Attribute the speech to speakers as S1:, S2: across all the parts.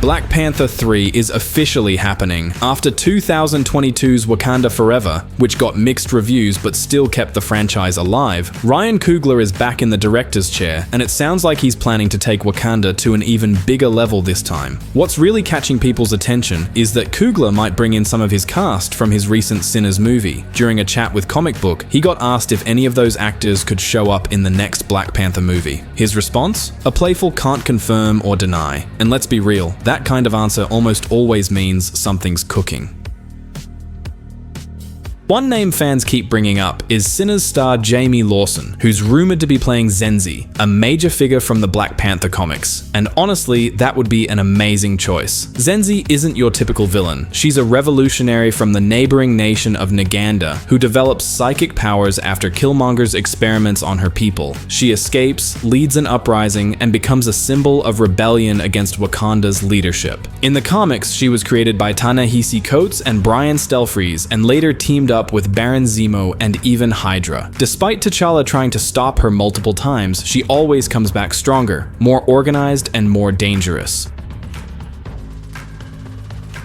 S1: Black Panther 3 is officially happening. After 2022's Wakanda Forever, which got mixed reviews but still kept the franchise alive, Ryan Coogler is back in the director's chair, and it sounds like he's planning to take Wakanda to an even bigger level this time. What's really catching people's attention is that Coogler might bring in some of his cast from his recent Sinners movie. During a chat with Comic Book, he got asked if any of those actors could show up in the next Black Panther movie. His response? A playful can't confirm or deny. And let's be real, that kind of answer almost always means something's cooking. One name fans keep bringing up is Sinners star Jamie Lawson, who's rumored to be playing Zenzi, a major figure from the Black Panther comics. And honestly, that would be an amazing choice. Zenzi isn't your typical villain. She's a revolutionary from the neighboring nation of Naganda who develops psychic powers after Killmonger's experiments on her people. She escapes, leads an uprising, and becomes a symbol of rebellion against Wakanda's leadership. In the comics, she was created by Ta-Nehisi Coates and Brian Stelfreeze, and later teamed up with Baron Zemo and even Hydra. Despite T'Challa trying to stop her multiple times, she always comes back stronger, more organized, and more dangerous.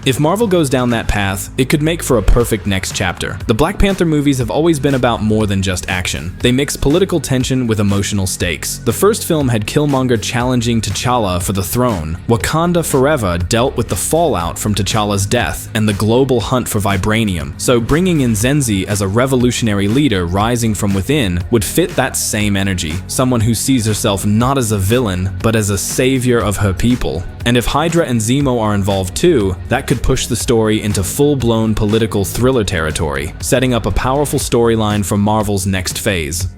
S1: If Marvel goes down that path, it could make for a perfect next chapter. The Black Panther movies have always been about more than just action. They mix political tension with emotional stakes. The first film had Killmonger challenging T'Challa for the throne. Wakanda Forever dealt with the fallout from T'Challa's death and the global hunt for vibranium. So bringing in Zenzi as a revolutionary leader rising from within would fit that same energy. Someone who sees herself not as a villain, but as a savior of her people. And if Hydra and Zemo are involved too, that could push the story into full-blown political thriller territory, setting up a powerful storyline for Marvel's next phase.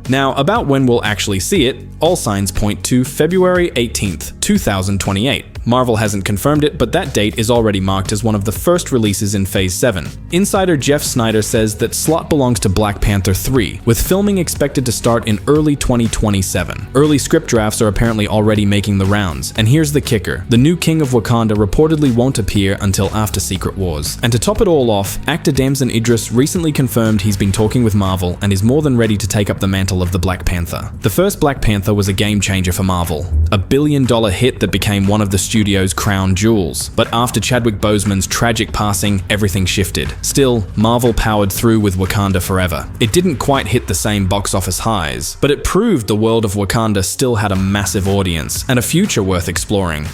S1: Now, about when we'll actually see it, all signs point to February 18th, 2028. Marvel hasn't confirmed it, but that date is already marked as one of the first releases in Phase 7. Insider Jeff Snyder says that slot belongs to Black Panther 3, with filming expected to start in early 2027. Early script drafts are apparently already making the rounds, and here's the kicker. The new King of Wakanda reportedly won't appear until after Secret Wars. And to top it all off, actor Damson Idris recently confirmed he's been talking with Marvel and is more than ready to take up the mantle of the Black Panther. The first Black Panther was a game changer for Marvel, a billion-dollar hit that became one of the studio's crown jewels. But after Chadwick Boseman's tragic passing, everything shifted. Still, Marvel powered through with Wakanda Forever. It didn't quite hit the same box office highs, but it proved the world of Wakanda still had a massive audience and a future worth exploring.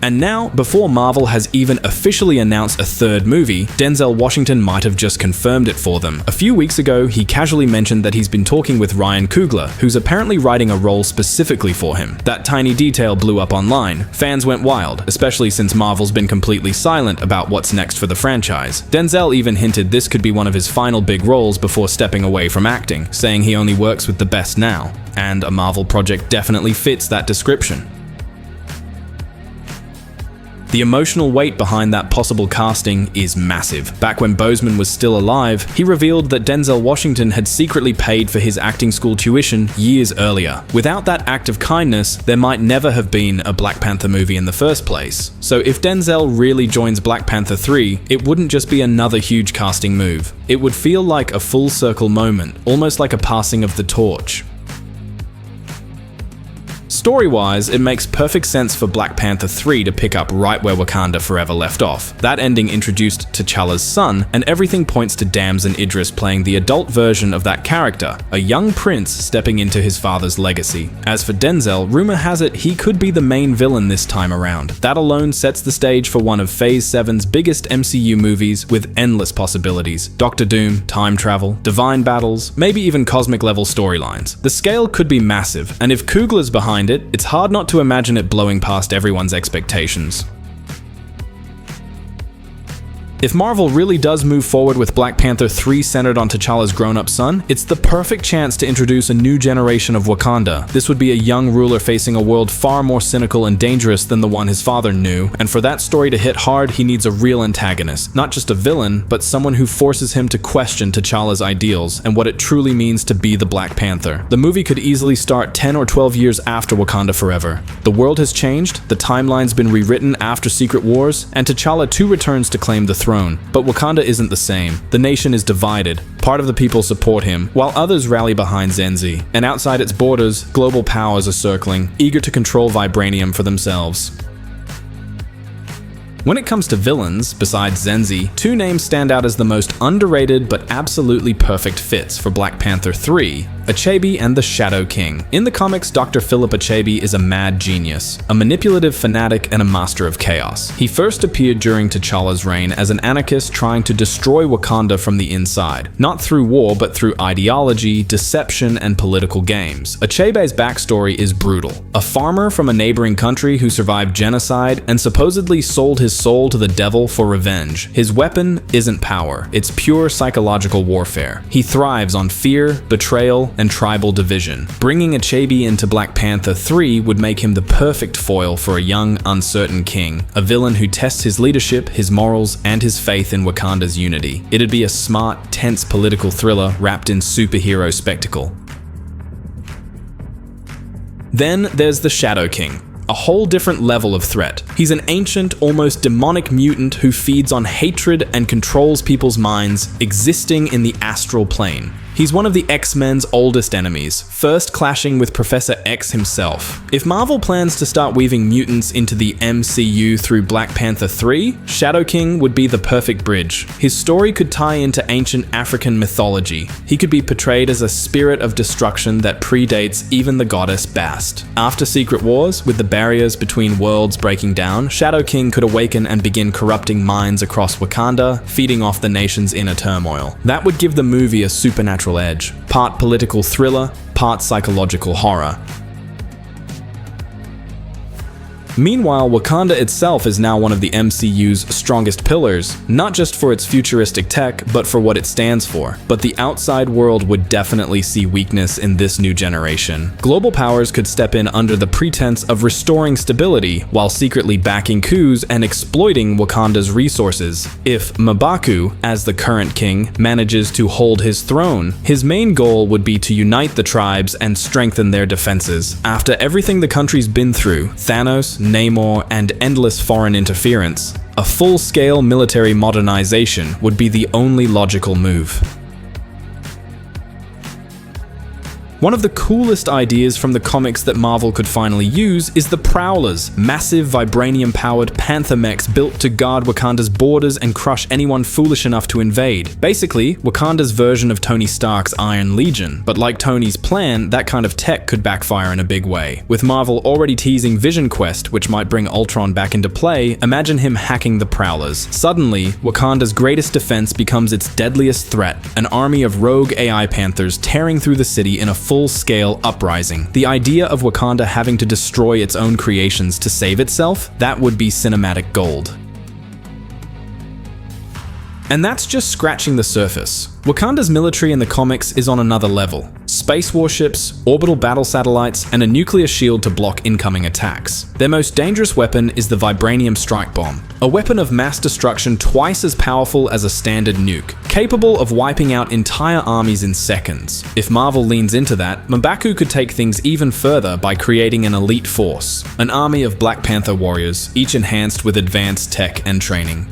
S1: And now, before Marvel has even officially announced a third movie, Denzel Washington might have just confirmed it for them. A few weeks ago, he casually mentioned that he's been talking with Ryan Coogler, who's apparently writing a role specifically for him. That tiny detail blew up online. Fans went wild, especially since Marvel's been completely silent about what's next for the franchise. Denzel even hinted this could be one of his final big roles before stepping away from acting, saying he only works with the best now. And a Marvel project definitely fits that description. The emotional weight behind that possible casting is massive. Back when Boseman was still alive, he revealed that Denzel Washington had secretly paid for his acting school tuition years earlier. Without that act of kindness, there might never have been a Black Panther movie in the first place. So if Denzel really joins Black Panther 3, it wouldn't just be another huge casting move. It would feel like a full circle moment, almost like a passing of the torch. Story-wise, it makes perfect sense for Black Panther 3 to pick up right where Wakanda Forever left off. That ending introduced T'Challa's son, and everything points to Damson Idris playing the adult version of that character, a young prince stepping into his father's legacy. As for Denzel, rumor has it he could be the main villain this time around. That alone sets the stage for one of Phase 7's biggest MCU movies with endless possibilities. Doctor Doom, time travel, divine battles, maybe even cosmic-level storylines. The scale could be massive, and if Coogler's behind it, it's hard not to imagine it blowing past everyone's expectations. If Marvel really does move forward with Black Panther 3 centered on T'Challa's grown-up son, it's the perfect chance to introduce a new generation of Wakanda. This would be a young ruler facing a world far more cynical and dangerous than the one his father knew, and for that story to hit hard, he needs a real antagonist. Not just a villain, but someone who forces him to question T'Challa's ideals and what it truly means to be the Black Panther. The movie could easily start 10 or 12 years after Wakanda Forever. The world has changed, the timeline's been rewritten after Secret Wars, and T'Challa too returns to claim the throne. throne. But Wakanda isn't the same. The nation is divided. Part of the people support him, while others rally behind Zenzi. And outside its borders, global powers are circling, eager to control vibranium for themselves. When it comes to villains, besides Zenzi, two names stand out as the most underrated but absolutely perfect fits for Black Panther 3, Achebe and the Shadow King. In the comics, Dr. Philip Achebe is a mad genius, a manipulative fanatic and a master of chaos. He first appeared during T'Challa's reign as an anarchist trying to destroy Wakanda from the inside, not through war but through ideology, deception, and political games. Achebe's backstory is brutal. A farmer from a neighboring country who survived genocide and supposedly sold his soul to the devil for revenge. His weapon isn't power, it's pure psychological warfare. He thrives on fear, betrayal, and tribal division. Bringing Achebe into Black Panther 3 would make him the perfect foil for a young, uncertain king, a villain who tests his leadership, his morals, and his faith in Wakanda's unity. It'd be a smart, tense political thriller wrapped in superhero spectacle. Then there's the Shadow King. A whole different level of threat. He's an ancient, almost demonic mutant who feeds on hatred and controls people's minds, existing in the astral plane. He's one of the X-Men's oldest enemies, first clashing with Professor X himself. If Marvel plans to start weaving mutants into the MCU through Black Panther 3, Shadow King would be the perfect bridge. His story could tie into ancient African mythology. He could be portrayed as a spirit of destruction that predates even the goddess Bast. After Secret Wars, with the barriers between worlds breaking down, Shadow King could awaken and begin corrupting minds across Wakanda, feeding off the nation's inner turmoil. That would give the movie a supernatural edge, part political thriller, part psychological horror. Meanwhile, Wakanda itself is now one of the MCU's strongest pillars, not just for its futuristic tech, but for what it stands for. But the outside world would definitely see weakness in this new generation. Global powers could step in under the pretense of restoring stability, while secretly backing coups and exploiting Wakanda's resources. If M'Baku, as the current king, manages to hold his throne, his main goal would be to unite the tribes and strengthen their defenses. After everything the country's been through, Thanos, Namor, and endless foreign interference, a full-scale military modernization would be the only logical move. One of the coolest ideas from the comics that Marvel could finally use is the Prowlers, massive vibranium-powered panther mechs built to guard Wakanda's borders and crush anyone foolish enough to invade. Basically, Wakanda's version of Tony Stark's Iron Legion, but like Tony's plan, that kind of tech could backfire in a big way. With Marvel already teasing Vision Quest, which might bring Ultron back into play, imagine him hacking the Prowlers. Suddenly, Wakanda's greatest defense becomes its deadliest threat, an army of rogue AI panthers tearing through the city in a full-scale uprising. The idea of Wakanda having to destroy its own creations to save itself, that would be cinematic gold. And that's just scratching the surface. Wakanda's military in the comics is on another level. Space warships, orbital battle satellites, and a nuclear shield to block incoming attacks. Their most dangerous weapon is the vibranium strike bomb, a weapon of mass destruction twice as powerful as a standard nuke, capable of wiping out entire armies in seconds. If Marvel leans into that, M'Baku could take things even further by creating an elite force, an army of Black Panther warriors, each enhanced with advanced tech and training.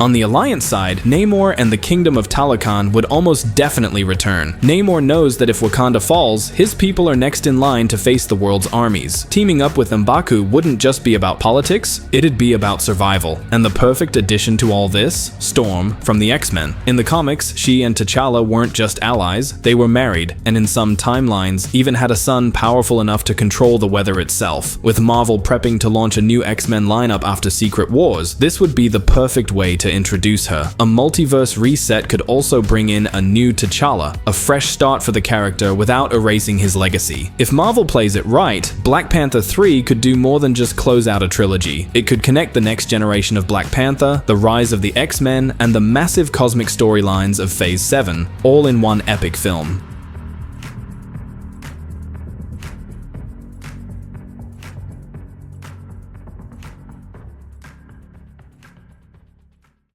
S1: On the Alliance side, Namor and the Kingdom of Talokan would almost definitely return. Namor knows that if Wakanda falls, his people are next in line to face the world's armies. Teaming up with M'Baku wouldn't just be about politics, it'd be about survival. And the perfect addition to all this? Storm from the X-Men. In the comics, she and T'Challa weren't just allies, they were married, and in some timelines, even had a son powerful enough to control the weather itself. With Marvel prepping to launch a new X-Men lineup after Secret Wars, this would be the perfect way to introduce her. A multiverse reset could also bring in a new T'Challa, a fresh start for the character without erasing his legacy. If Marvel plays it right, Black Panther 3 could do more than just close out a trilogy. It could connect the next generation of Black Panther, the rise of the X-Men, and the massive cosmic storylines of Phase 7, all in one epic film.